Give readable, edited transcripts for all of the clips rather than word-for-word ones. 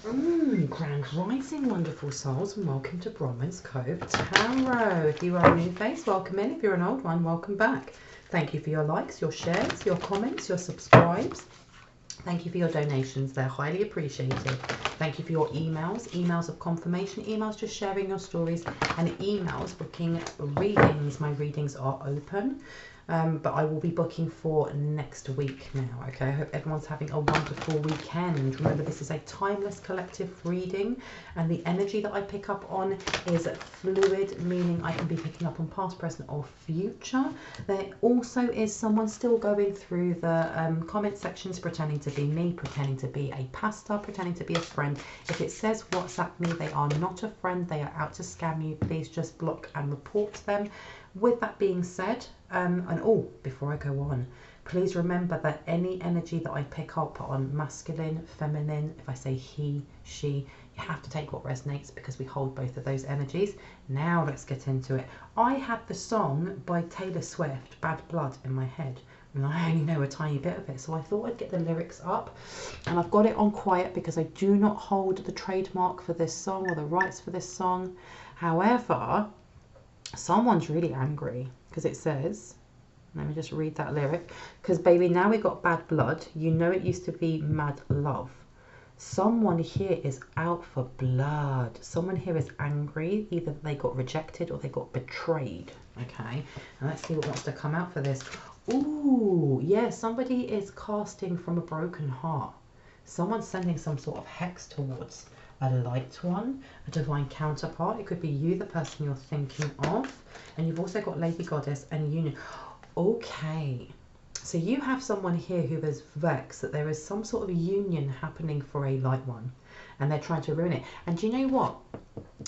Grand Rising, wonderful souls, and welcome to Bronwen's Cove Tarot. If you are a new face, welcome in. If you're an old one, welcome back. Thank you for your likes, your shares, your comments, your subscribes. Thank you for your donations. They're highly appreciated. Thank you for your emails of confirmation, emails just sharing your stories, and emails booking readings. My readings are open. But I will be booking for next week now, okay? I hope everyone's having a wonderful weekend. Remember, this is a timeless collective reading, and the energy that I pick up on is fluid, meaning I can be picking up on past, present, or future. There also is someone still going through the comment sections, pretending to be me, pretending to be a pastor, pretending to be a friend. If it says WhatsApp me, they are not a friend. They are out to scam you. Please just block and report them. With that being said, before I go on, please remember that any energy that I pick up on masculine, feminine, if I say he, she, you have to take what resonates because we hold both of those energies. Now let's get into it. I had the song by Taylor Swift, Bad Blood, in my head. And I only know a tiny bit of it, so I thought I'd get the lyrics up. And I've got it on quiet because I do not hold the trademark for this song or the rights for this song. However, someone's really angry because it says, let me just read that lyric, because baby, now we got bad blood, you know it used to be mad love. Someone here is out for blood. Someone here is angry, either they got rejected or they got betrayed. Okay, and let's see what wants to come out for this. Ooh, yeah, somebody is casting from a broken heart. Someone's sending some sort of hex towards a light one, a divine counterpart. It could be you, the person you're thinking of. And you've also got Lady Goddess and Union. Okay, so you have someone here who is vexed that there is some sort of union happening for a light one, and they're trying to ruin it. And do you know what?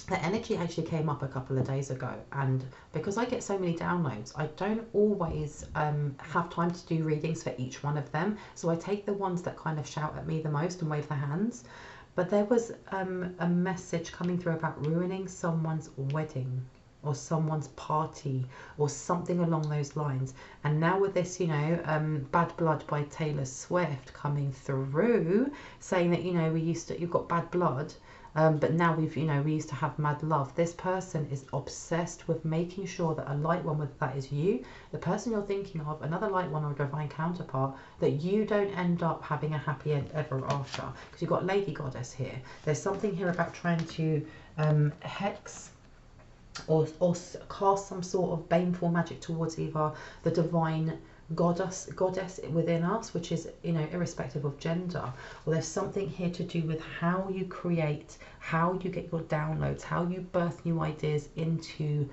The energy actually came up a couple of days ago, and because I get so many downloads, I don't always have time to do readings for each one of them. So I take the ones that kind of shout at me the most and wave their hands. But there was a message coming through about ruining someone's wedding or someone's party or something along those lines. And now with this, you know, Bad Blood by Taylor Swift coming through, saying that, you know, you've got bad blood, but now we used to have mad love. This person is obsessed with making sure that a light one, whether that is you, the person you're thinking of, another light one or a divine counterpart, that you don't end up having a happy end ever after. Because you've got Lady Goddess here. There's something here about trying to hex or cast some sort of baneful magic towards either the divine goddess within us, which is, you know, irrespective of gender. Or there's something here to do with how you create, how you get your downloads, how you birth new ideas into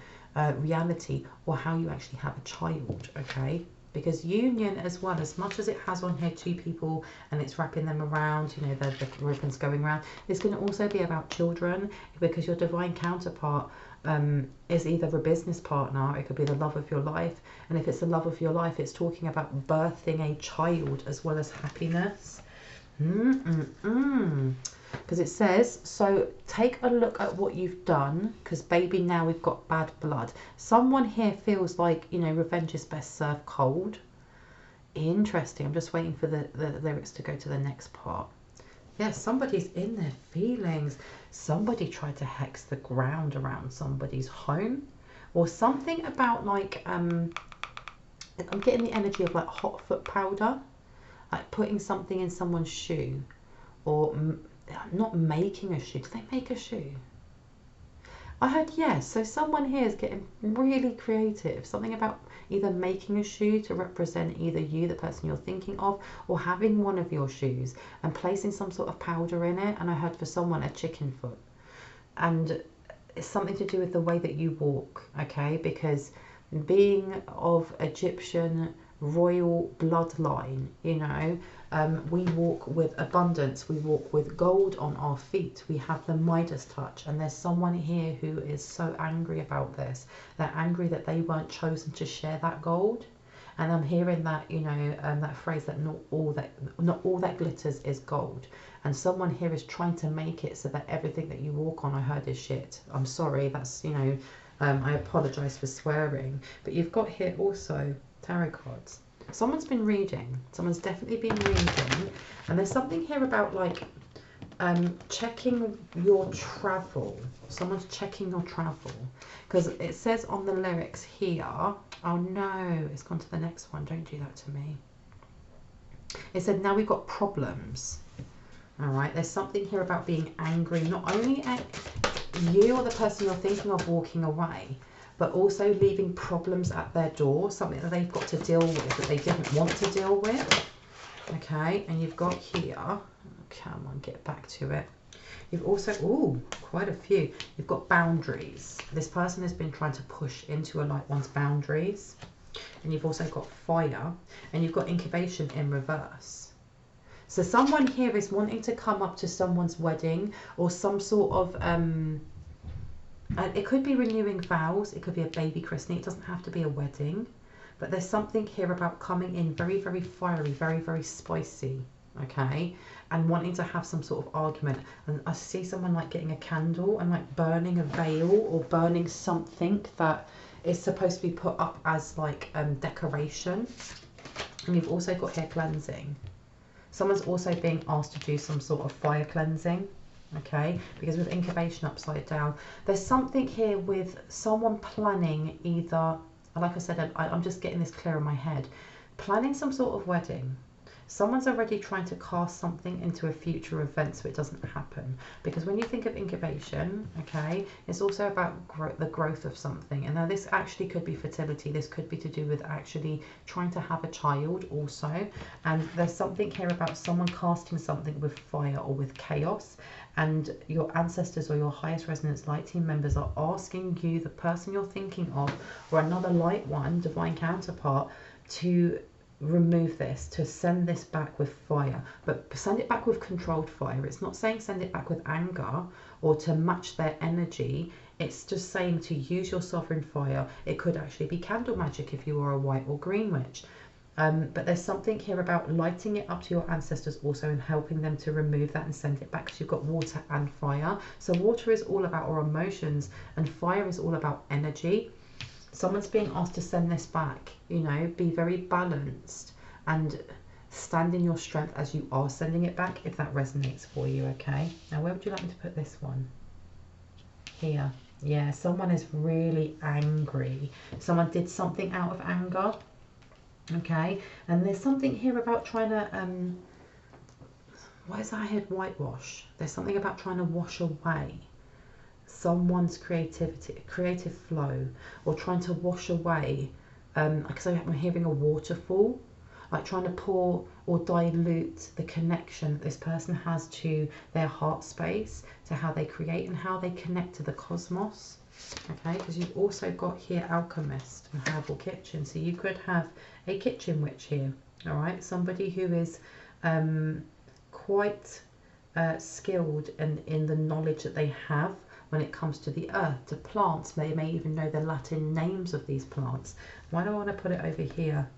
reality, or how you actually have a child. Okay, because union as well, as much as it has on here two people and it's wrapping them around, you know, the ribbons going around, it's going to also be about children, because your divine counterpart is either a business partner, it could be the love of your life, and if it's the love of your life, it's talking about birthing a child as well as happiness. Because it says, so take a look at what you've done, because baby, now we've got bad blood. Someone here feels like, you know, revenge is best served cold. Interesting. I'm just waiting for the lyrics to go to the next part. Yes, somebody's in their feelings. Somebody tried to hex the ground around somebody's home, or something about like, I'm getting the energy of like hot foot powder, like putting something in someone's shoe, or not making a shoe. Do they make a shoe? I heard yes. So someone here is getting really creative. Something about either making a shoe to represent either you, the person you're thinking of, or having one of your shoes and placing some sort of powder in it. And I heard for someone a chicken foot. And it's something to do with the way that you walk, okay? Because being of Egyptian royal bloodline, you know, we walk with abundance, we walk with gold on our feet, we have the Midas touch. And there's someone here who is so angry about this. They're angry that they weren't chosen to share that gold. And I'm hearing that, you know, that phrase that not all that glitters is gold. And someone here is trying to make it so that everything that you walk on, I heard, is shit. I'm sorry, that's, you know, I apologize for swearing. But you've got here also tarot cards. Someone's been reading. Someone's definitely been reading. And there's something here about like checking your travel. Someone's checking your travel, because it says on the lyrics here, oh no, it's gone to the next one, don't do that to me. It said now we've got problems. All right, there's something here about being angry, not only at you or the person you're thinking of walking away, but also leaving problems at their door, something that they've got to deal with that they didn't want to deal with. Okay, and you've got here, come on, get back to it. You've also, ooh, quite a few. You've got boundaries. This person has been trying to push into a light one's boundaries. And you've also got fire, and you've got incubation in reverse. So someone here is wanting to come up to someone's wedding, or some sort of, it could be renewing vows, it could be a baby christening, it doesn't have to be a wedding. But there's something here about coming in very, very fiery, very, very spicy, okay? And wanting to have some sort of argument. And I see someone like getting a candle and like burning a veil or burning something that is supposed to be put up as like decoration. And you've also got hair cleansing. Someone's also being asked to do some sort of fire cleansing, okay? Because with incubation upside down, there's something here with someone planning either, like I said, I'm just getting this clear in my head, planning some sort of wedding. Someone's already trying to cast something into a future event so it doesn't happen. Because when you think of incubation, okay, it's also about the growth of something. And now this actually could be fertility. This could be to do with actually trying to have a child also. And there's something here about someone casting something with fire or with chaos. And your ancestors or your highest resonance light team members are asking you, the person you're thinking of, or another light one, divine counterpart, to remove this, to send this back with fire, but send it back with controlled fire. It's not saying send it back with anger or to match their energy. It's just saying to use your sovereign fire. It could actually be candle magic if you are a white or green witch. But there's something here about lighting it up to your ancestors also and helping them to remove that and send it back, because you've got water and fire. So water is all about our emotions and fire is all about energy. Someone's being asked to send this back, you know, be very balanced and stand in your strength as you are sending it back, if that resonates for you, okay? Now, where would you like me to put this one? Here. Yeah, someone is really angry. Someone did something out of anger, okay? And there's something here about trying to, why is that head whitewash? There's something about trying to wash away someone's creative flow, or trying to wash away, because I'm hearing a waterfall, like trying to pour or dilute the connection that this person has to their heart space, to how they create and how they connect to the cosmos, okay? Because you've also got here alchemist and herbal kitchen, so you could have a kitchen witch here, all right? Somebody who is quite skilled in the knowledge that they have when it comes to the earth, to plants. They may even know the Latin names of these plants. Why do I want to put it over here?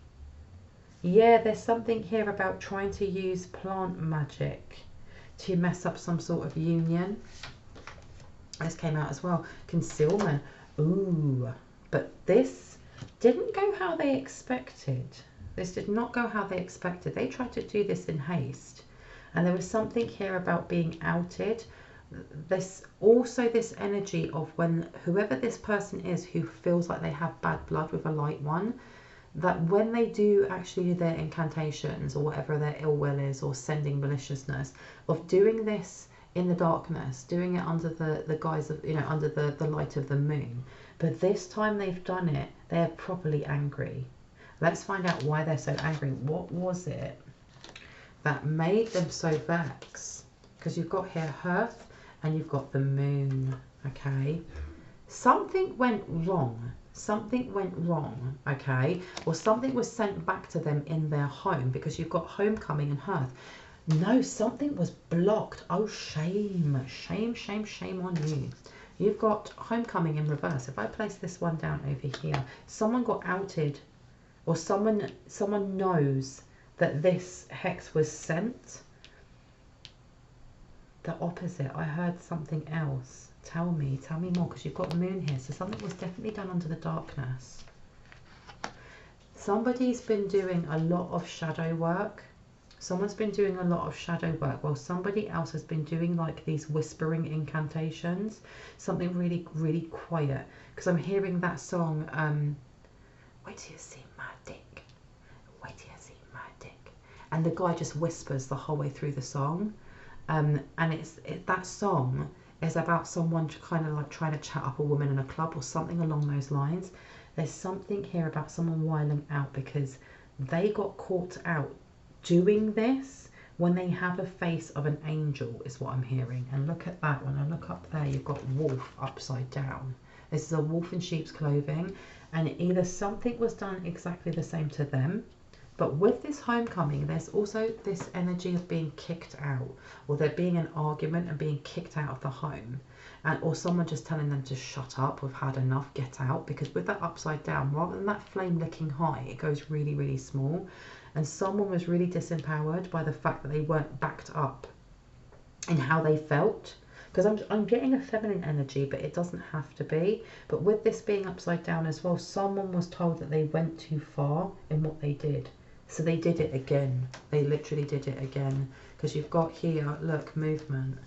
Yeah, there's something here about trying to use plant magic to mess up some sort of union. This came out as well. Concealment. Ooh, but this didn't go how they expected. This did not go how they expected. They tried to do this in haste. And there was something here about being outed. This also, this energy of when whoever this person is who feels like they have bad blood with a light one, that when they do actually do their incantations or whatever their ill will is, or sending maliciousness, of doing this in the darkness, doing it under the guise of, you know, under the light of the moon. But this time they've done it, they're properly angry. Let's find out why they're so angry. What was it that made them so vexed? Because you've got here Hearth and you've got the moon, okay? Something went wrong. Something went wrong, okay? Or something was sent back to them in their home, because you've got homecoming and Hearth. No, something was blocked. Oh, shame. Shame, shame, shame on you. You've got homecoming in reverse. If I place this one down over here, someone got outed, or someone knows that this hex was sent. The opposite. I heard something else. Tell me more, because you've got moon here. So something was definitely done under the darkness. Somebody's been doing a lot of shadow work, Someone's been doing a lot of shadow work while somebody else has been doing like these whispering incantations, something really, really quiet. Because I'm hearing that song, wait till you see my dick, wait till you see my dick. And the guy just whispers the whole way through the song. And that song is about someone kind of like trying to chat up a woman in a club or something along those lines. There's something here about someone whiling out because they got caught out doing this when they have a face of an angel, is what I'm hearing. And look at that. When I look up there, you've got wolf upside down. This is a wolf in sheep's clothing, and either something was done exactly the same to them, but with this homecoming, there's also this energy of being kicked out, or there being an argument and being kicked out of the home, and or someone just telling them to shut up, we've had enough, get out. Because with that upside down, rather than that flame looking high, it goes really, really small. And someone was really disempowered by the fact that they weren't backed up in how they felt. Because I'm getting a feminine energy, but it doesn't have to be. But with this being upside down as well, someone was told that they went too far in what they did. So they did it again. They literally did it again. Because you've got here, look, movement.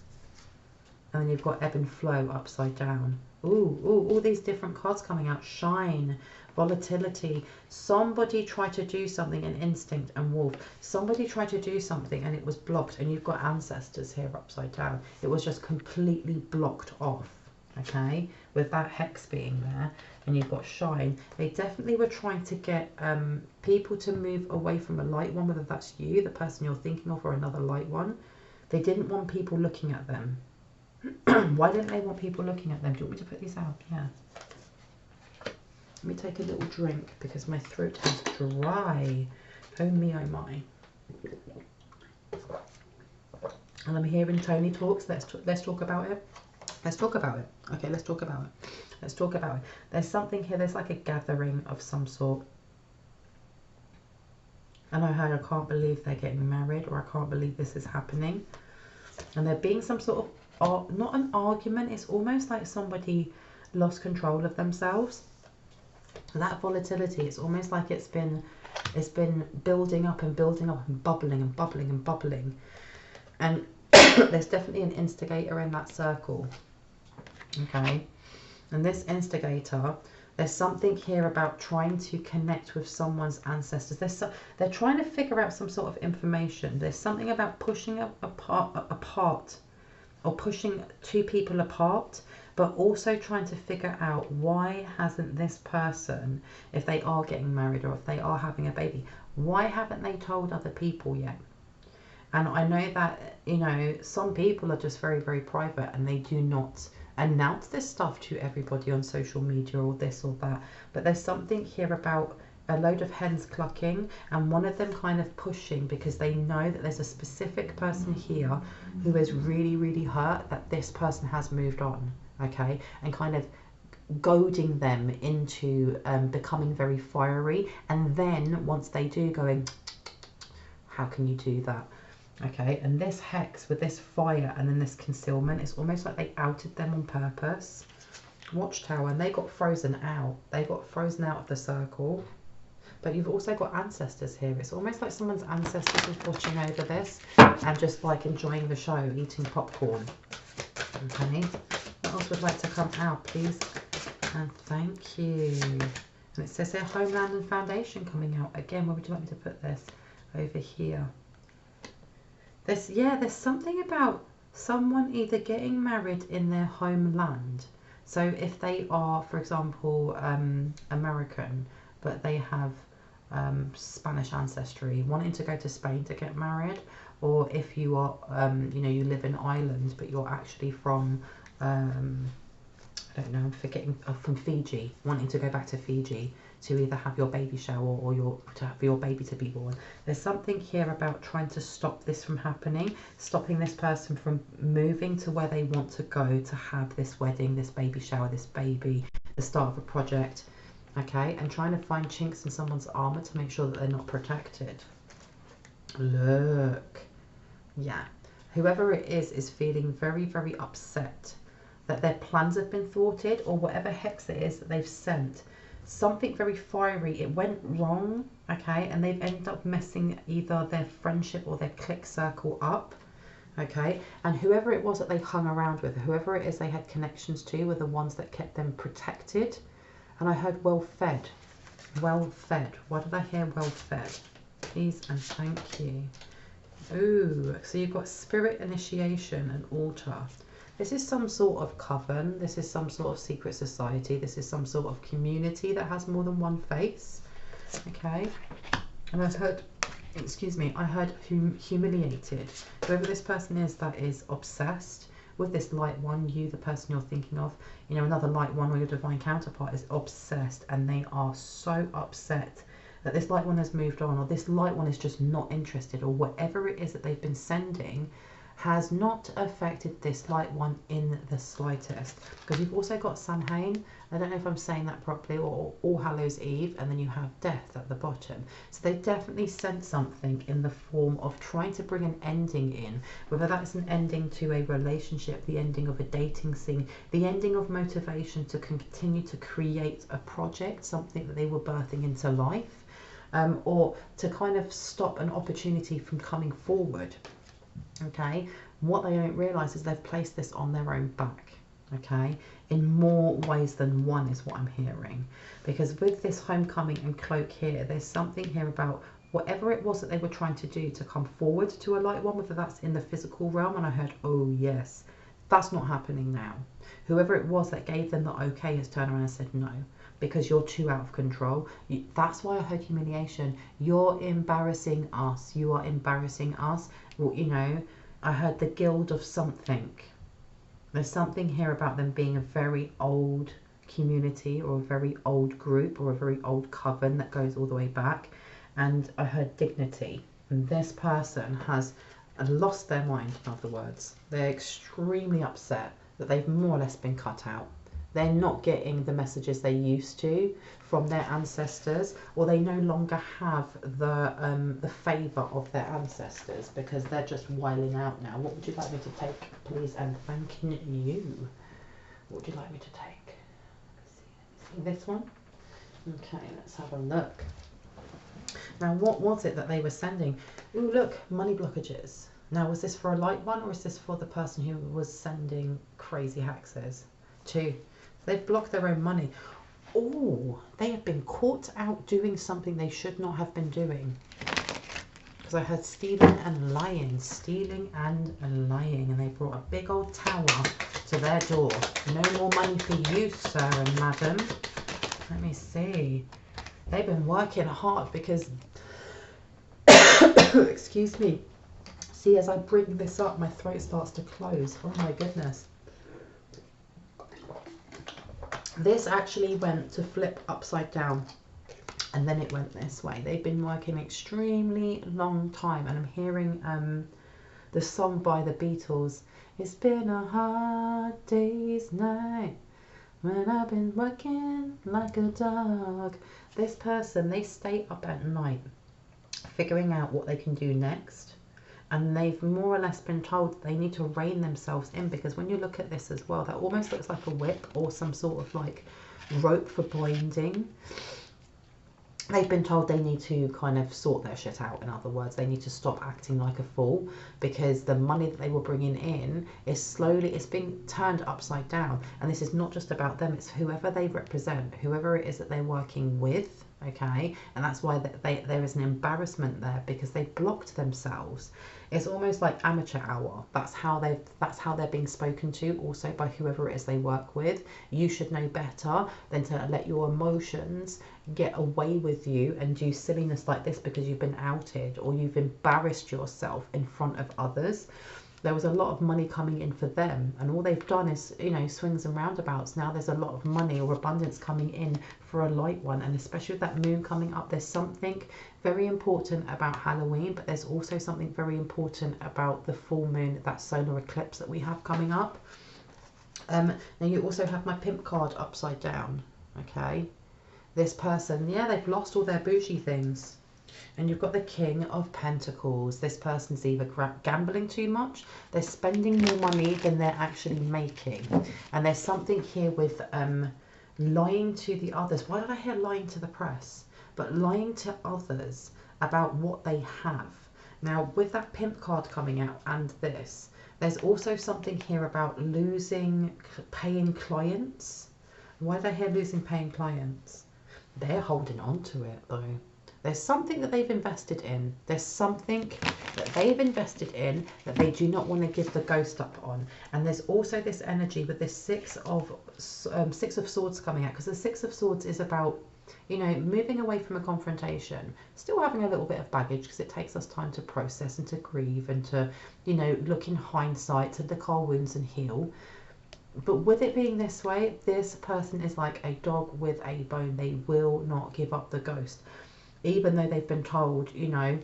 And then you've got ebb and flow upside down. Ooh, all these different cards coming out. Shine, volatility. Somebody tried to do something, an instinct and wolf. Somebody tried to do something and it was blocked. And you've got ancestors here upside down. It was just completely blocked off. Okay, with that hex being there. And you've got shine. They definitely were trying to get people to move away from a light one, whether that's you, the person you're thinking of, or another light one. They didn't want people looking at them. Why didn't they want people looking at them? Do you want me to put these out? Yeah. Let me take a little drink because my throat is dry. Oh me, oh my. And I'm hearing Tony talks. Let's talk about it. Let's talk about it. Okay, let's talk about it. Let's talk about it. There's something here. There's like a gathering of some sort. And I heard, I can't believe they're getting married, or I can't believe this is happening. And there being some sort of, not an argument, it's almost like somebody lost control of themselves. That volatility, it's almost like it's been building up and building up and bubbling and bubbling and bubbling. And there's definitely an instigator in that circle. Okay. And this instigator, there's something here about trying to connect with someone's ancestors. They're trying to figure out some sort of information. There's something about pushing apart, or pushing two people apart, but also trying to figure out why hasn't this person, if they are getting married or if they are having a baby, why haven't they told other people yet? And I know that, you know, some people are just very, very private and they do not announce this stuff to everybody on social media or this or that. But there's something here about a load of hens clucking and one of them kind of pushing because they know that there's a specific person here who is really, really hurt that this person has moved on, okay? And kind of goading them into becoming very fiery. And then once they do, going, how can you do that? Okay, and this hex with this fire and then this concealment, it's almost like they outed them on purpose. Watchtower, and they got frozen out. They got frozen out of the circle. But you've also got ancestors here. It's almost like someone's ancestors is watching over this and just like enjoying the show, eating popcorn. Okay, what else would like to come out, please? And thank you. And it says here Homeland and Foundation coming out. Again, where would you like me to put this? Over here. There's something about someone either getting married in their homeland. So if they are, for example, American, but they have Spanish ancestry, wanting to go to Spain to get married, or if you are, you know, you live in Ireland, but you're actually from, I don't know, I'm forgetting, from Fiji, wanting to go back to Fiji to either have your baby shower or to have your baby to be born. There's something here about trying to stop this from happening, stopping this person from moving to where they want to go to have this wedding, this baby shower, this baby, the start of a project, okay? And trying to find chinks in someone's armor to make sure that they're not protected. Look, yeah. Whoever it is feeling very, very upset that their plans have been thwarted, or whatever hex it is that they've sent. something very fiery. It went wrong, okay, and they've ended up messing either their friendship or their clique circle up, okay, and whoever it was that they hung around with, whoever it is they had connections to, were the ones that kept them protected. And I heard well fed. Well fed. Why did I hear well fed? Please and thank you. Ooh, so you've got spirit, initiation and altar. This is some sort of coven. This is some sort of secret society. This is some sort of community that has more than one face. Okay. And I heard, excuse me, I heard humiliated. Whoever this person is that is obsessed with this light one, you, the person you're thinking of, you know, another light one or your divine counterpart is obsessed, and they are so upset that this light one has moved on, or this light one is just not interested, or whatever it is that they've been sending has not affected this light one in the slightest. Because you've also got Samhain, I don't know if I'm saying that properly, or All Hallows Eve, and then you have death at the bottom. So they definitely sent something in the form of trying to bring an ending in, whether that's an ending to a relationship, the ending of a dating scene, the ending of motivation to continue to create a project, something that they were birthing into life, or to kind of stop an opportunity from coming forward. Okay, what they don't realize is they've placed this on their own back, okay, in more ways than one is what I'm hearing. Because with this homecoming and cloak here, there's something here about whatever it was that they were trying to do to come forward to a light one, whether that's in the physical realm, and I heard, oh yes, that's not happening now. Whoever it was that gave them the okay has turned around and said no, because you're too out of control. That's why I heard humiliation. You're embarrassing us. You are embarrassing us. Well, you know, I heard the guild of something. There's something here about them being a very old community, or a very old group, or a very old coven that goes all the way back. And I heard dignity. And this person has lost their mind, in other words. They're extremely upset that they've more or less been cut out. They're not getting the messages they used to from their ancestors, or they no longer have the favour of their ancestors, because they're just wiling out now. What would you like me to take, please, and thanking you? What would you like me to take? See this one? Okay, let's have a look. Now, what was it that they were sending? Ooh, look, money blockages. Now, was this for a light one, or is this for the person who was sending crazy hexes? Two. They've blocked their own money. Oh, they have been caught out doing something they should not have been doing. Because I heard stealing and lying, and they brought a big old tower to their door. No more money for you, sir and madam. Let me see. They've been working hard because, excuse me. See, as I bring this up, my throat starts to close. Oh my goodness. This actually went to flip upside down, and then it went this way. They've been working extremely long time, and I'm hearing the song by the Beatles. It's been a hard day's night when I've been working like a dog. This person, they stay up at night figuring out what they can do next. And they've more or less been told they need to rein themselves in, because when you look at this as well, that almost looks like a whip or some sort of like rope for binding. They've been told they need to kind of sort their shit out. In other words, they need to stop acting like a fool, because the money that they were bringing in is slowly, it's being turned upside down. And this is not just about them, it's whoever they represent, whoever it is that they're working with. Okay, and that's why there is an embarrassment there, because they blocked themselves. It's almost like amateur hour. That's how they're being spoken to, also by whoever it is they work with. You should know better than to let your emotions get away with you and do silliness like this because you've been outed or you've embarrassed yourself in front of others. There was a lot of money coming in for them, and all they've done is, you know, swings and roundabouts. Now there's a lot of money or abundance coming in for a light one, and especially with that moon coming up, there's something very important about Halloween, but there's also something very important about the full moon, that solar eclipse that we have coming up. Now you also have my pimp card upside down. Okay, this person, yeah, they've lost all their bougie things. And you've got the King of Pentacles. This person's either gambling too much, they're spending more money than they're actually making. And there's something here with lying to the others. Why did I hear lying to the press? But lying to others about what they have. Now, with that pimp card coming out and this, there's also something here about losing paying clients. Why did I hear losing paying clients? They're holding on to it though. There's something that they've invested in. There's something that they've invested in that they do not want to give the ghost up on. And there's also this energy with this Six of Swords coming out, because the Six of Swords is about, you know, moving away from a confrontation, still having a little bit of baggage because it takes us time to process and to grieve and to, you know, look in hindsight, to lick our wounds and heal. But with it being this way, this person is like a dog with a bone. They will not give up the ghost. Even though they've been told, you know,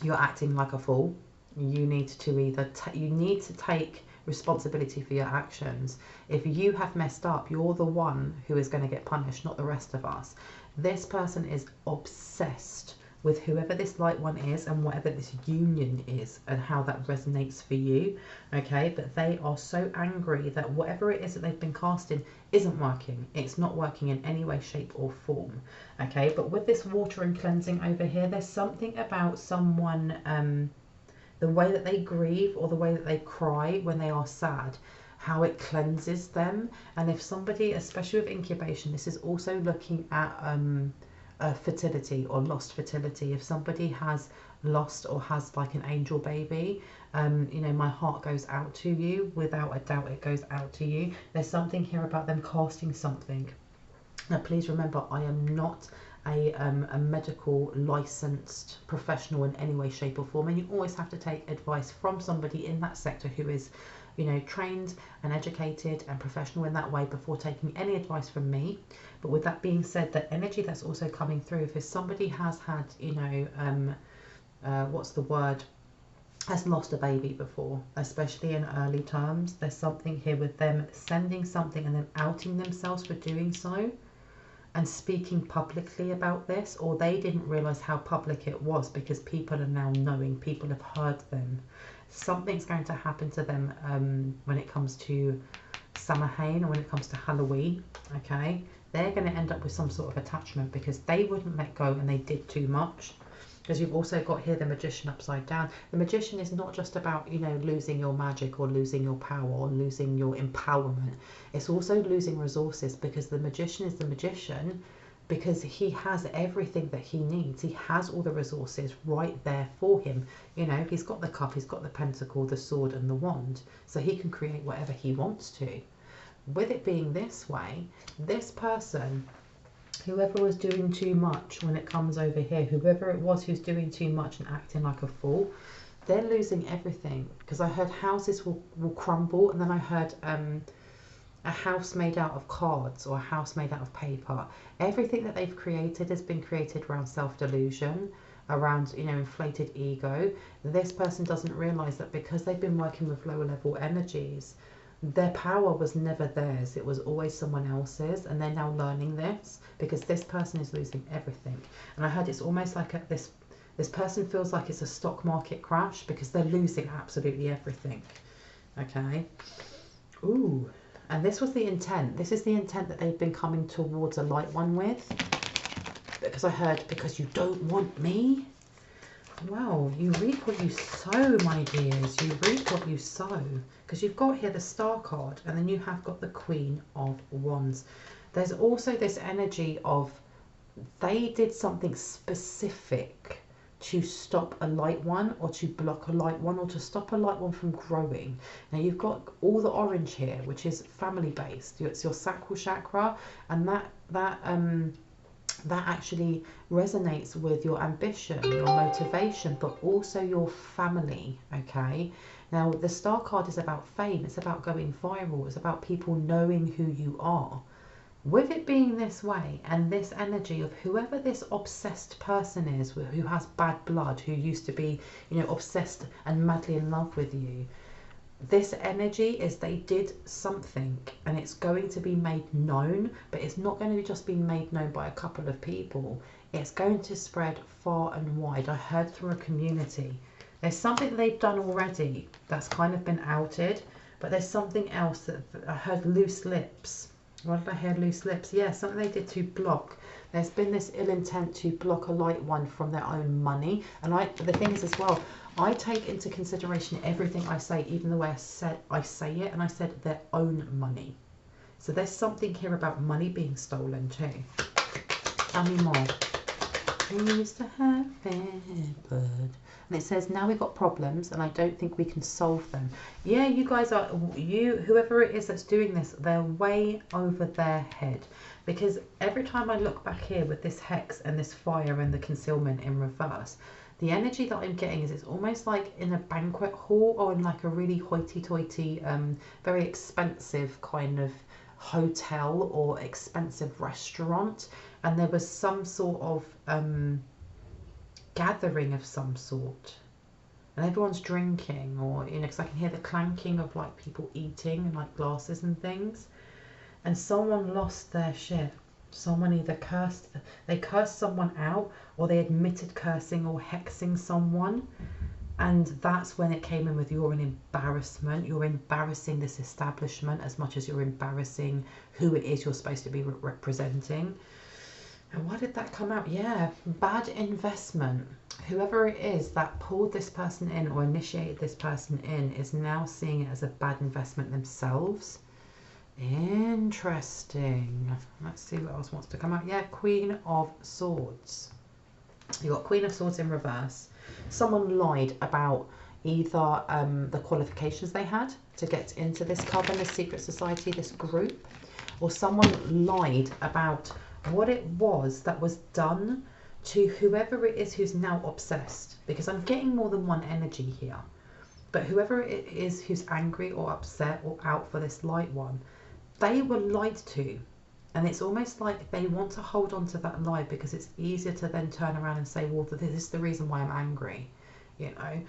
you're acting like a fool, you need to either you need to take responsibility for your actions. If you have messed up, you're the one who is going to get punished, not the rest of us. This person is obsessed with whoever this light one is and whatever this union is and how that resonates for you, okay? But they are so angry that whatever it is that they've been casting isn't working. It's not working in any way, shape or form, okay? But with this water and cleansing over here, there's something about someone, the way that they grieve or the way that they cry when they are sad, how it cleanses them. And if somebody, especially with incubation, this is also looking at fertility or lost fertility. If somebody has lost or has like an angel baby, you know, my heart goes out to you. Without a doubt, it goes out to you. There's something here about them casting something. Now, please remember, I am not a medical licensed professional in any way, shape or form, and you always have to take advice from somebody in that sector who is, you know, trained and educated and professional in that way before taking any advice from me. But with that being said, the energy that's also coming through, if somebody has had, you know, what's the word, has lost a baby before, especially in early terms, there's something here with them sending something and then outing themselves for doing so and speaking publicly about this, or they didn't realize how public it was because people are now knowing, people have heard them. Something's going to happen to them when it comes to Samhain or when it comes to Halloween, okay? They're going to end up with some sort of attachment because they wouldn't let go and they did too much. Because you've also got here the Magician upside down. The Magician is not just about, you know, losing your magic or losing your power or losing your empowerment. It's also losing resources, because the Magician is the Magician because he has everything that he needs. He has all the resources right there for him. You know, he's got the cup, he's got the pentacle, the sword and the wand. So he can create whatever he wants to. With it being this way, this person, whoever was doing too much when it comes over here, whoever it was who's doing too much and acting like a fool, they're losing everything. Because I heard houses will crumble, and then I heard a house made out of cards or a house made out of paper. Everything that they've created has been created around self-delusion, around, you know, inflated ego. This person doesn't realize that because they've been working with lower level energies, their power was never theirs, it was always someone else's, and they're now learning this because this person is losing everything. And I heard it's almost like this person feels like it's a stock market crash because they're losing absolutely everything, okay? Ooh, and this was the intent. This is the intent that they've been coming towards a light one with, because I heard, because you don't want me. Wow, you reap what you sow, my dears. You reap what you sow. Because you've got here the Star card, and then you have got the Queen of Wands. There's also this energy of they did something specific to stop a light one, or to block a light one, or to stop a light one from growing. Now you've got all the orange here, which is family based. It's your sacral chakra, and that actually resonates with your ambition, your motivation, but also your family, okay? Now, the Star card is about fame. It's about going viral. It's about people knowing who you are. With it being this way, and this energy of whoever this obsessed person is, who has bad blood, who used to be, you know, obsessed and madly in love with you, this energy is they did something and it's going to be made known, but it's not going to be just being made known by a couple of people. It's going to spread far and wide. I heard through a community. There's something that they've done already that's kind of been outed, but there's something else that I heard, loose lips. Why did I hear loose lips? Yeah, something they did to block. There's been this ill intent to block a light one from their own money. And the thing is as well, I take into consideration everything I say, even the way I say it, and I said their own money. So there's something here about money being stolen too. Tell me more. We used to have it, but... And it says, now we've got problems and I don't think we can solve them. Yeah, you guys are, whoever it is that's doing this, they're way over their head. Because every time I look back here with this hex and this fire and the concealment in reverse, the energy that I'm getting is it's almost like in a banquet hall or in like a really hoity-toity, very expensive kind of hotel or expensive restaurant. And there was some sort of gathering of some sort, and everyone's drinking, or you know, because I can hear the clanking of like people eating and like glasses and things, and someone lost their shit. Someone either cursed someone out, or they admitted cursing or hexing someone, and that's when it came in with, you're an embarrassment. You're embarrassing this establishment as much as you're embarrassing who it is you're supposed to be representing. And why did that come out? Yeah, bad investment. Whoever it is that pulled this person in or initiated this person in is now seeing it as a bad investment themselves. Interesting. Let's see what else wants to come out. Yeah, Queen of Swords. You got Queen of Swords in reverse. Someone lied about either the qualifications they had to get into this coven, this secret society, this group, or someone lied about what it was that was done to whoever it is who's now obsessed, because I'm getting more than one energy here. But whoever it is who's angry or upset or out for this light one, they were lied to, and it's almost like they want to hold on to that lie because it's easier to then turn around and say, well, this is the reason why I'm angry, you know.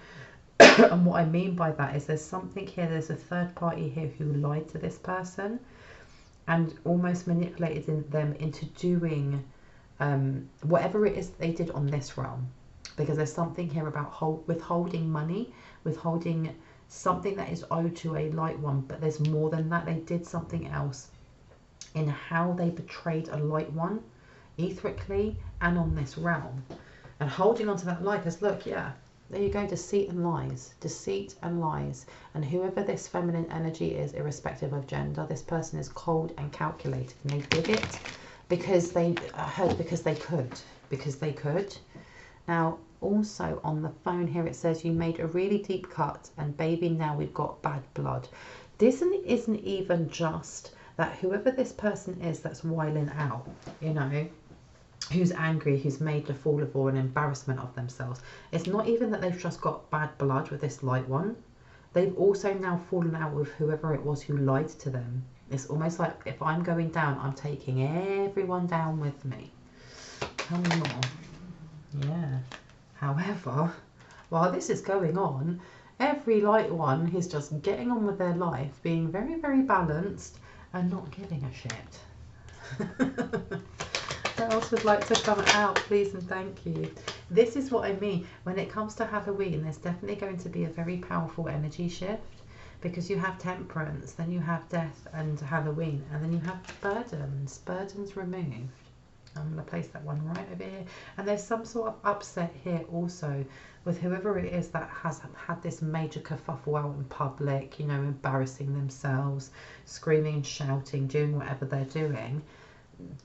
And what I mean by that is there's something here, there's a third party here who lied to this person and almost manipulated them into doing whatever it is they did on this realm. Because there's something here about withholding money, withholding something that is owed to a light one, but there's more than that. They did something else in how they betrayed a light one, etherically and on this realm. And holding on to that lie, because look, yeah, there you go, deceit and lies, deceit and lies. And whoever this feminine energy is, irrespective of gender, this person is cold and calculated, and they did it because they could. Now, also on the phone here, it says you made a really deep cut and baby, now we've got bad blood. This isn't even just that whoever this person is that's whiling out, you know, who's angry, who's made a fool of or an embarrassment of themselves. It's not even that they've just got bad blood with this light one. They've also now fallen out with whoever it was who lied to them. It's almost like if I'm going down, I'm taking everyone down with me. Tell me more. Yeah. However, while this is going on, every light one is just getting on with their life, being very, very balanced and not giving a shit. What else would like to come out, please and thank you? This is what I mean. When it comes to Halloween, there's definitely going to be a very powerful energy shift, because you have temperance, then you have death and Halloween, and then you have burdens removed. I'm going to place that one right over here. And there's some sort of upset here also with whoever it is that has had this major kerfuffle out in public, you know, embarrassing themselves, screaming and shouting, doing whatever they're doing.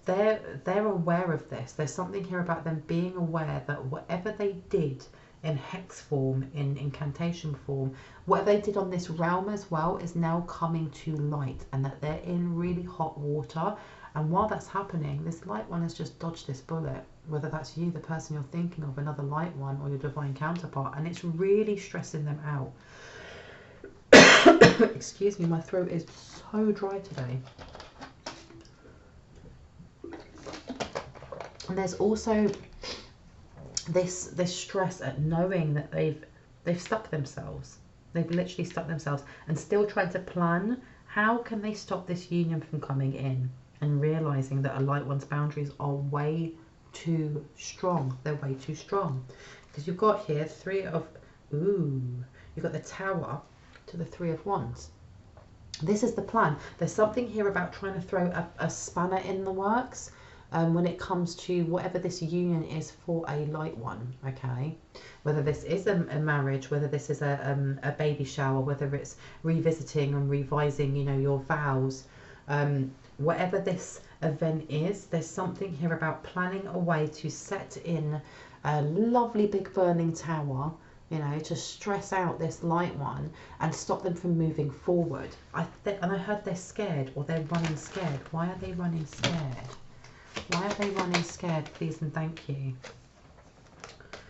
They're aware of this. There's something here about them being aware that whatever they did in hex form, in incantation form, whatever they did on this realm as well is now coming to light, and that they're in really hot water. And while that's happening, this light one has just dodged this bullet, whether that's you, the person you're thinking of, another light one, or your divine counterpart, and it's really stressing them out. Excuse me, my throat is so dry today. And there's also this stress at knowing that they've stuck themselves. They've literally stuck themselves and still trying to plan how can they stop this union from coming in, and realizing that a light one's boundaries are way too strong. They're way too strong. Because you've got here you've got the Tower to the Three of Wands. This is the plan. There's something here about trying to throw a spanner in the works when it comes to whatever this union is for a light one, okay? Whether this is a marriage, whether this is a baby shower, whether it's revisiting and revising, you know, your vows, whatever this event is, there's something here about planning a way to set in a lovely big burning tower, you know, to stress out this light one and stop them from moving forward. And I heard they're scared, or they're running scared. Why are they running scared? Why are they running scared? Please and thank you.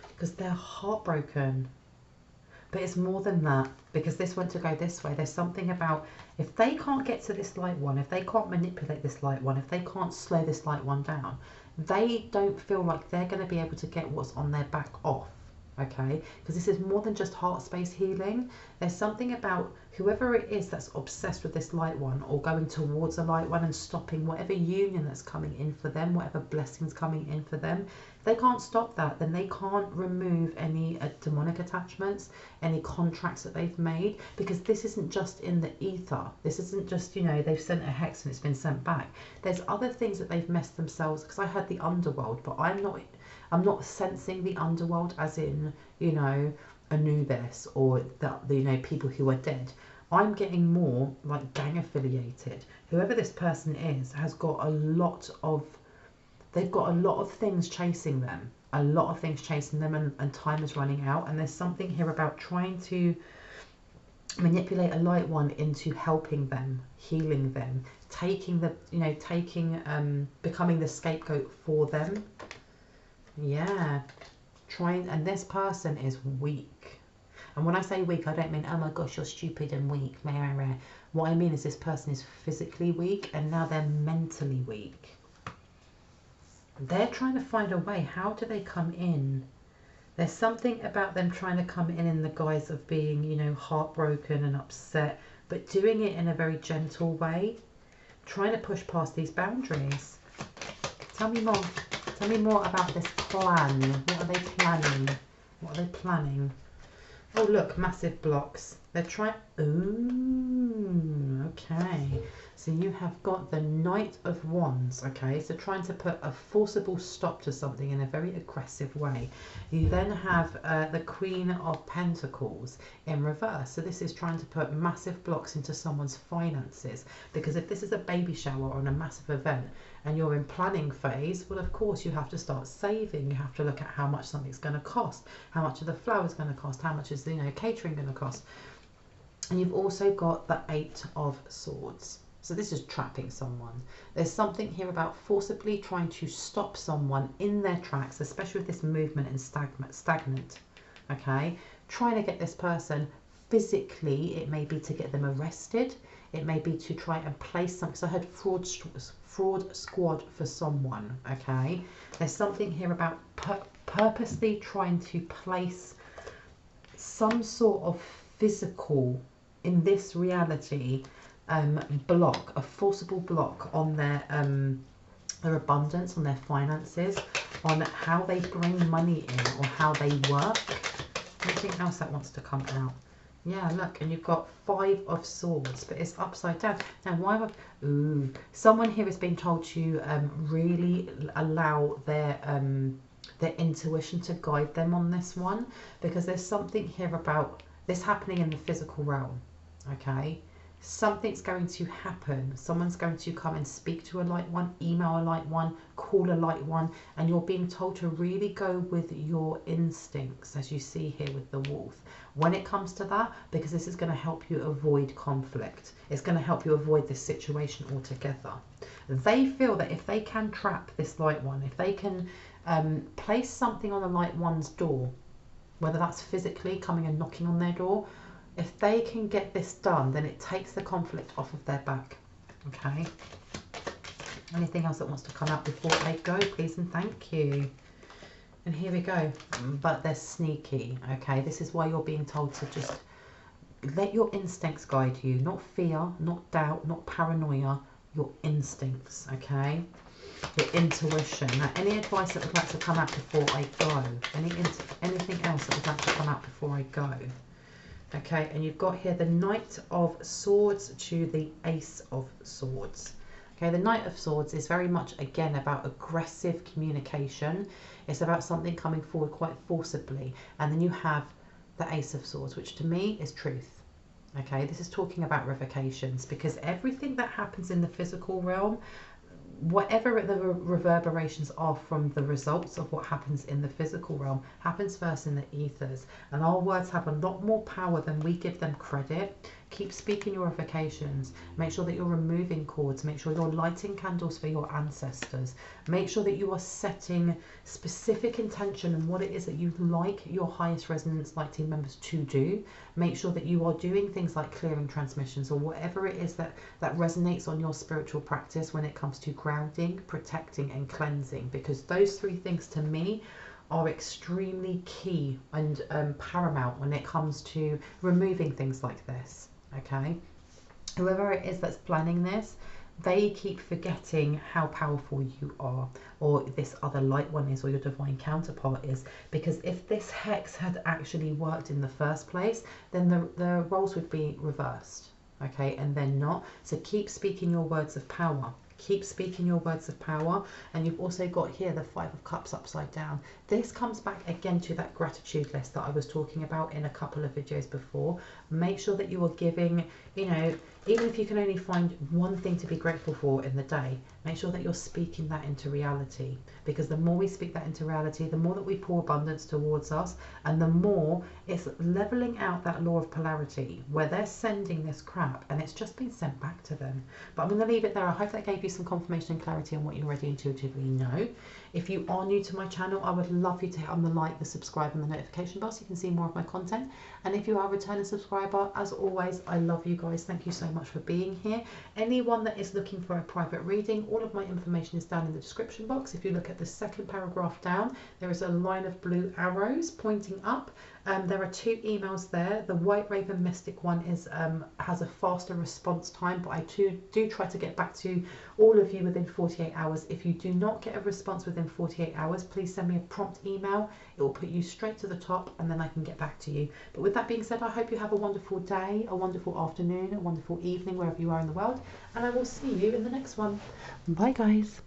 Because they're heartbroken. But it's more than that, because this went to go this way. There's something about, if they can't get to this light one, if they can't manipulate this light one, if they can't slow this light one down, they don't feel like they're going to be able to get what's on their back off. Okay, because this is more than just heart space healing. There's something about whoever it is that's obsessed with this light one, or going towards a light one and stopping whatever union that's coming in for them, whatever blessings coming in for them. If they can't stop that, then they can't remove any demonic attachments, any contracts that they've made, because this isn't just in the ether. This isn't just, you know, they've sent a hex and it's been sent back. There's other things that they've messed themselves, because I heard the underworld, but I'm not sensing the underworld as in, you know, Anubis or the you know, people who are dead. I'm getting more like gang affiliated. Whoever this person is has got a lot of, they've got a lot of things chasing them. A lot of things chasing them, and time is running out. And there's something here about trying to manipulate a light one into helping them, healing them, taking the, you know, becoming the scapegoat for them. Yeah, and this person is weak. And when I say weak, I don't mean, oh my gosh, you're stupid and weak. What I mean is this person is physically weak, and now they're mentally weak. They're trying to find a way. How do they come in? There's something about them trying to come in the guise of being, you know, heartbroken and upset, but doing it in a very gentle way, trying to push past these boundaries. Tell me more. Tell me more about this plan. What are they planning? What are they planning? Oh, look, massive blocks. They're trying... Ooh, okay. So you have got the Knight of Wands, okay? So trying to put a forcible stop to something in a very aggressive way. You then have the Queen of Pentacles in reverse. So this is trying to put massive blocks into someone's finances. Because if this is a baby shower or a massive event, and you're in planning phase, well, of course, you have to start saving. You have to look at how much something's going to cost, how much of the flowers going to cost, how much is, you know, catering going to cost. And you've also got the 8 of Swords. So this is trapping someone. There's something here about forcibly trying to stop someone in their tracks, especially with this movement and stagnant, okay? Trying to get this person physically, it may be to get them arrested. It may be to try and place something. So I heard fraud squad for someone, okay? There's something here about purposely trying to place some sort of physical, in this reality, block, a forcible block on their abundance, on their finances, on how they bring money in or how they work. Anything else that wants to come out? Yeah, look, and you've got 5 of Swords, but it's upside down. Now, why would... Ooh, someone here is being told to really allow their intuition to guide them on this one, because there's something here about this happening in the physical realm, okay? Something's going to happen. Someone's going to come and speak to a light one, email a light one, call a light one, and you're being told to really go with your instincts, as you see here with the wolf, when it comes to that, because this is going to help you avoid conflict. It's going to help you avoid this situation altogether. They feel that if they can trap this light one, if they can place something on the light one's door, whether that's physically coming and knocking on their door, if they can get this done, then it takes the conflict off of their back, okay? Anything else that wants to come out before I go, please and thank you. And here we go. But they're sneaky, okay? This is why you're being told to just let your instincts guide you. Not fear, not doubt, not paranoia. Your instincts, okay? Your intuition. Now, any advice that would like to come out before I go? Anything else that would like to come out before I go? Okay, and you've got here the Knight of Swords to the Ace of Swords. Okay, the Knight of Swords is very much, again, about aggressive communication. It's about something coming forward quite forcibly. And then you have the Ace of Swords, which to me is truth. Okay, this is talking about revocations, because everything that happens in the physical realm, whatever the reverberations are from the results of what happens in the physical realm, happens first in the ethers. And our words have a lot more power than we give them credit. Keep speaking your revocations. Make sure that you're removing cords. Make sure you're lighting candles for your ancestors. Make sure that you are setting specific intention and what it is that you'd like your highest resonance light team members to do. Make sure that you are doing things like clearing transmissions or whatever it is that resonates on your spiritual practice when it comes to grounding, protecting and cleansing, because those three things to me are extremely key and paramount when it comes to removing things like this. Okay, whoever it is that's planning this, they keep forgetting how powerful you are, or this other light one is, or your divine counterpart is, because if this hex had actually worked in the first place, then the roles would be reversed. Okay, and they're not. So keep speaking your words of power. Keep speaking your words of power. And you've also got here the Five of Cups upside down. This comes back again to that gratitude list that I was talking about in a couple of videos before. Make sure that you are giving, you know, even if you can only find one thing to be grateful for in the day, make sure that you're speaking that into reality. Because the more we speak that into reality, the more that we pour abundance towards us, and the more it's leveling out that law of polarity where they're sending this crap and it's just been sent back to them. But I'm going to leave it there. I hope that gave you some confirmation and clarity on what you already intuitively know. If you are new to my channel, I would love you to hit on the like, the subscribe and the notification bell so you can see more of my content. And if you are a returning subscriber, as always, I love you guys. Thank you so much for being here. Anyone that is looking for a private reading, all of my information is down in the description box. If you look at the second paragraph down, there is a line of blue arrows pointing up. There are 2 emails there. The White Raven Mystic one is has a faster response time, but I do try to get back to all of you within 48 hours. If you do not get a response within 48 hours, please send me a prompt email. It will put you straight to the top and then I can get back to you. But with that being said, I hope you have a wonderful day, a wonderful afternoon, a wonderful evening, wherever you are in the world. And I will see you in the next one. Bye guys.